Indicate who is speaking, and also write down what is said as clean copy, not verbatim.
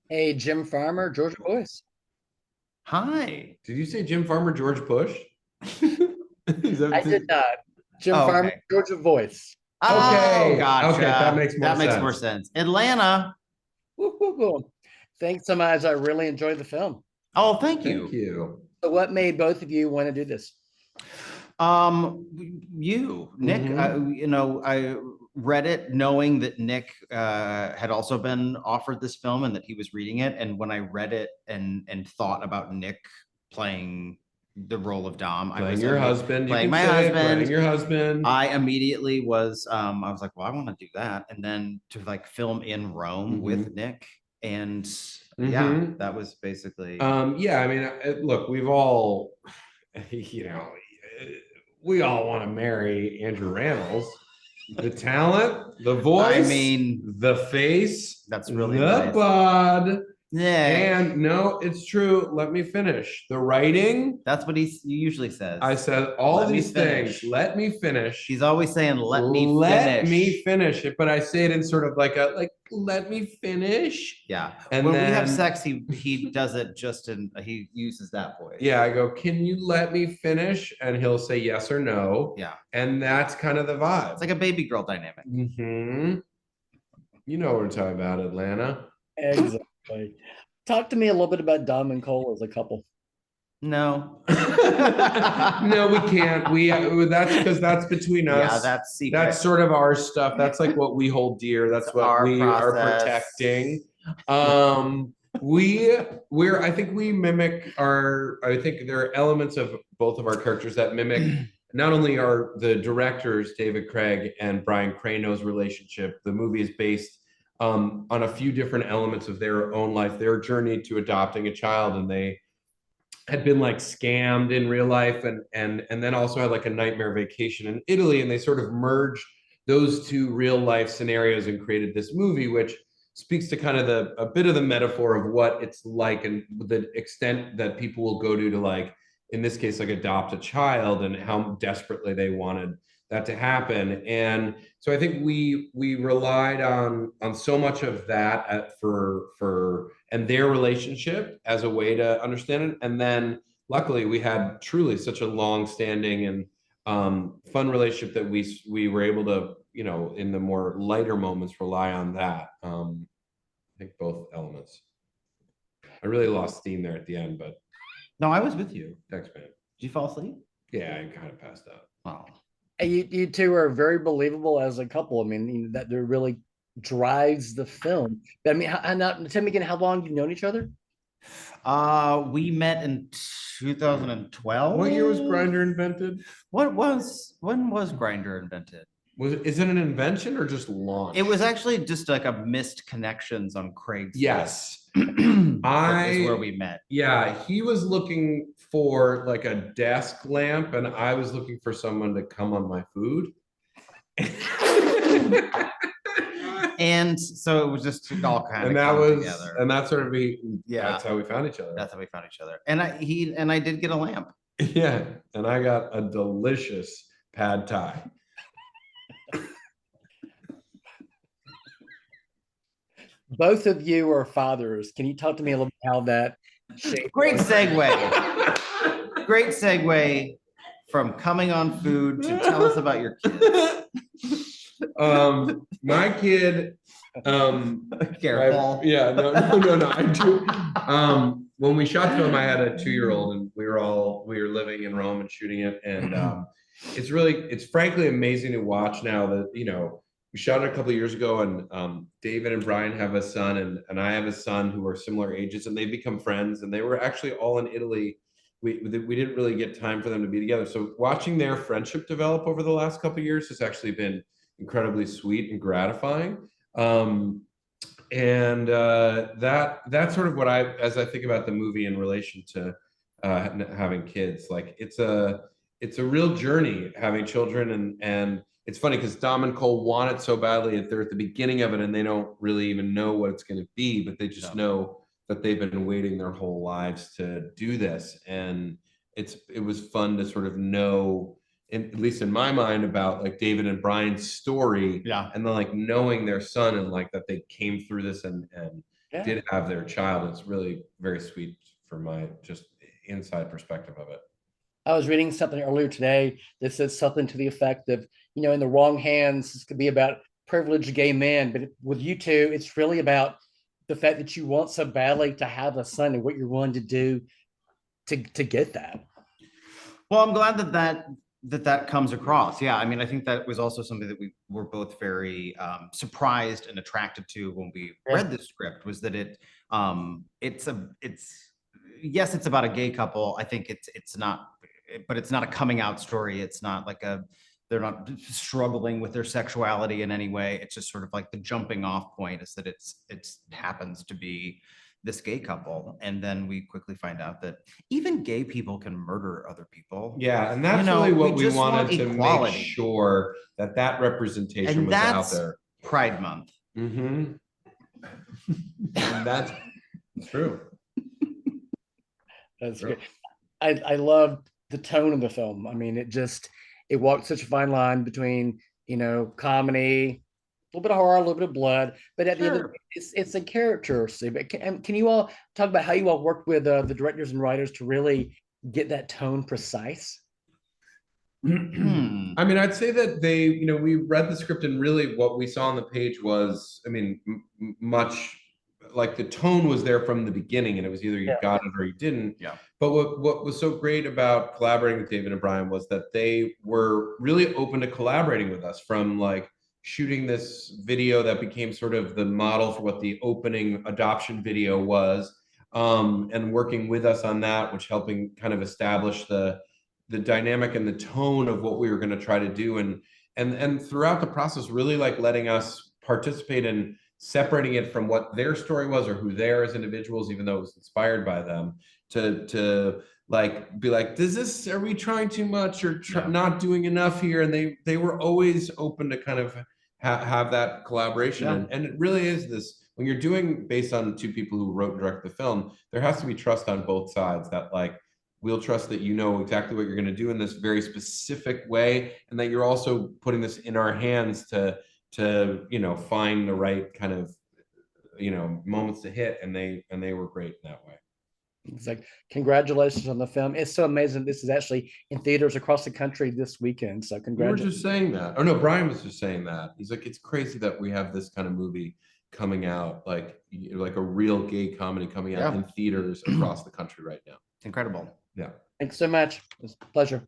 Speaker 1: Hey, Jim Farmer, Georgia Boyce.
Speaker 2: Hi.
Speaker 3: Did you say Jim Farmer, George Bush? Is
Speaker 1: I did
Speaker 3: that
Speaker 1: not. Jim
Speaker 2: Oh,
Speaker 1: Farmer,
Speaker 2: okay.
Speaker 1: Georgia Voice.
Speaker 2: Oh,
Speaker 3: okay? Okay, that
Speaker 2: gotcha.
Speaker 3: makes more
Speaker 2: That makes more
Speaker 3: sense.
Speaker 2: sense. Atlanta.
Speaker 1: Woo, woo, woo. Thanks so much. I really enjoyed the film.
Speaker 2: Oh, thank
Speaker 3: Thank
Speaker 2: you.
Speaker 3: you.
Speaker 1: So, what made both of you want to do this?
Speaker 2: Nick, I read it knowing that Nick had also been offered this film and that he was reading it. And when I read it and thought about Nick playing the role of Dom, I
Speaker 3: Playing
Speaker 2: was
Speaker 3: your husband, you
Speaker 2: playing
Speaker 3: can
Speaker 2: my
Speaker 3: say it, playing
Speaker 2: husband.
Speaker 3: your husband.
Speaker 2: I immediately I was like, well, I want to do that. And then to like film in Rome with Nick. And yeah,
Speaker 3: Mm-hmm.
Speaker 2: that was basically.
Speaker 3: Yeah, I mean, look, we've all, you know, we all want to marry Andrew Rannells. The talent, the
Speaker 2: I
Speaker 3: voice,
Speaker 2: mean,
Speaker 3: the face,
Speaker 2: that's really
Speaker 3: the
Speaker 2: nice.
Speaker 3: bod.
Speaker 2: Nick.
Speaker 3: And no, it's true. Let me finish. The writing.
Speaker 2: That's what he usually says.
Speaker 3: I said all
Speaker 2: Let me
Speaker 3: these
Speaker 2: finish.
Speaker 3: things. Let me finish.
Speaker 2: He's always saying, "Let me
Speaker 3: Let
Speaker 2: finish."
Speaker 3: me finish it, but I say it in sort of like let me finish.
Speaker 2: Yeah.
Speaker 3: And
Speaker 2: when we
Speaker 3: then
Speaker 2: have sex, he does it just he uses that voice.
Speaker 3: yeah, I go, can you let me finish? And he'll say yes or no.
Speaker 2: Yeah.
Speaker 3: And that's kind of the vibe.
Speaker 2: It's like a baby girl dynamic.
Speaker 3: Mm-hmm. You know what we're talking about, Atlanta.
Speaker 1: Exactly. Talk to me a little bit about Dom and Cole as a couple.
Speaker 2: No.
Speaker 3: No, we can't. That's because that's between us.
Speaker 2: Yeah, that's secret.
Speaker 3: That's sort of our stuff. That's like what we hold dear. That's what we are protecting. We're I think we mimic I think there are elements of both of our characters that mimic not only are the directors David Craig and Brian Crano's relationship. The movie is based on a few different elements of their own life, their journey to adopting a child, and they had been like scammed in real life and then also had like a nightmare vacation in Italy, and they sort of merged those two real life scenarios and created this movie, which speaks to kind of a bit of the metaphor of what it's like and the extent that people will go to like, in this case, like adopt a child and how desperately they wanted that to happen. And so I think we relied on so much of that for and their relationship as a way to understand it. And then luckily we had truly such a long standing and fun relationship that we were able to, in the more lighter moments, rely on that. I think both elements. I really lost steam there at the end, but
Speaker 2: No, I was with you.
Speaker 3: thanks, man.
Speaker 2: Did you fall asleep?
Speaker 3: Yeah, I kind of passed out.
Speaker 2: Oh.
Speaker 1: You two are very believable as a couple. I mean, that there really drives the film. But I mean, tell me again, how long you've known each other?
Speaker 2: We met in 2012.
Speaker 3: What year was Grindr invented?
Speaker 2: When was Grindr invented?
Speaker 3: Is it an invention or just launch?
Speaker 2: It was actually just like a missed connections on Craigslist.
Speaker 3: Yes.
Speaker 2: That is where we met.
Speaker 3: Yeah, he was looking for like a desk lamp, and I was looking for someone to come on my food.
Speaker 2: And so it was just all kind
Speaker 3: and
Speaker 2: of
Speaker 3: that was
Speaker 2: together.
Speaker 3: And that's sort of
Speaker 2: yeah,
Speaker 3: that's how we found each other.
Speaker 2: That's how we found each other. And I did get a lamp.
Speaker 3: Yeah, and I got a delicious pad thai.
Speaker 1: Both of you are fathers. Can you talk to me a little bit how that shaped?
Speaker 2: Great segue. Great segue from coming on food to tell us about your kids.
Speaker 3: My kid,
Speaker 2: careful.
Speaker 3: No. I do. When we shot film, I had a 2-year-old, and we were living in Rome and shooting it, and it's frankly amazing to watch now that we shot it a couple of years ago, and David and Brian have a son, and I have a son who are similar ages, and they've become friends, and they were actually all in Italy. We didn't really get time for them to be together. So watching their friendship develop over the last couple of years has actually been incredibly sweet and gratifying. And that's sort of what as I think about the movie in relation to having kids, like it's a real journey having children, and it's funny because Dom and Cole want it so badly that they're at the beginning of it and they don't really even know what it's going to be, but they just know that they've been waiting their whole lives to do this. And it was fun to sort of know, at least in my mind, about like David and Brian's story,
Speaker 2: Yeah.
Speaker 3: and then like knowing their son and like that they came through this and did have their child. It's really very sweet for my just inside perspective of it.
Speaker 1: I was reading something earlier today that said something to the effect of, in the wrong hands, this could be about privileged gay men, but with you two, it's really about the fact that you want so badly to have a son and what you're willing to do to get that.
Speaker 2: Well, I'm glad that comes across. Yeah, I mean, I think that was also something that we were both very surprised and attracted to when we read the script, was that yes, it's about a gay couple. I think it's not, but it's not a coming out story. It's not like they're not struggling with their sexuality in any way. It's just sort of like the jumping off point is that it happens to be this gay couple, and then we quickly find out that even gay people can murder other people.
Speaker 3: Yeah, and that's really what we wanted to make sure that representation was out there.
Speaker 2: Pride Month.
Speaker 3: Mm-hmm. And that's true.
Speaker 1: That's great. I love the tone of the film. I mean, it walks such a fine line between, comedy, a little bit of horror, a little bit of blood, but at the end of the day, it's a character. So, can you all talk about how you all worked with the directors and writers to really get that tone precise?
Speaker 3: I mean, I'd say that we read the script, and really what we saw on the page was, I mean, much like the tone was there from the beginning, and it was either you got it or you didn't.
Speaker 2: Yeah.
Speaker 3: But what was so great about collaborating with David and Brian was that they were really open to collaborating with us, from like shooting this video that became sort of the model for what the opening adoption video was, and working with us on that, which helping kind of establish the dynamic and the tone of what we were going to try to do, and throughout the process really like letting us participate in separating it from what their story was or who they are as individuals, even though it was inspired by them, to like be like, are we trying too much or not doing enough here? And they were always open to kind of have that collaboration. And it really is this, when you're doing based on two people who wrote and directed the film, there has to be trust on both sides, that like, we'll trust that you know exactly what you're going to do in this very specific way, and that you're also putting this in our hands to find the right kind of moments to hit, and they were great in that way.
Speaker 1: It's like, congratulations on the film. It's so amazing. This is actually in theaters across the country this weekend. So congratulations.
Speaker 3: We were just saying that. Oh no, Brian was just saying that. He's like, it's crazy that we have this kind of movie coming out, like a real gay comedy coming out in theaters across the country right now.
Speaker 2: Incredible.
Speaker 3: Yeah.
Speaker 1: Thanks so much. It was a pleasure.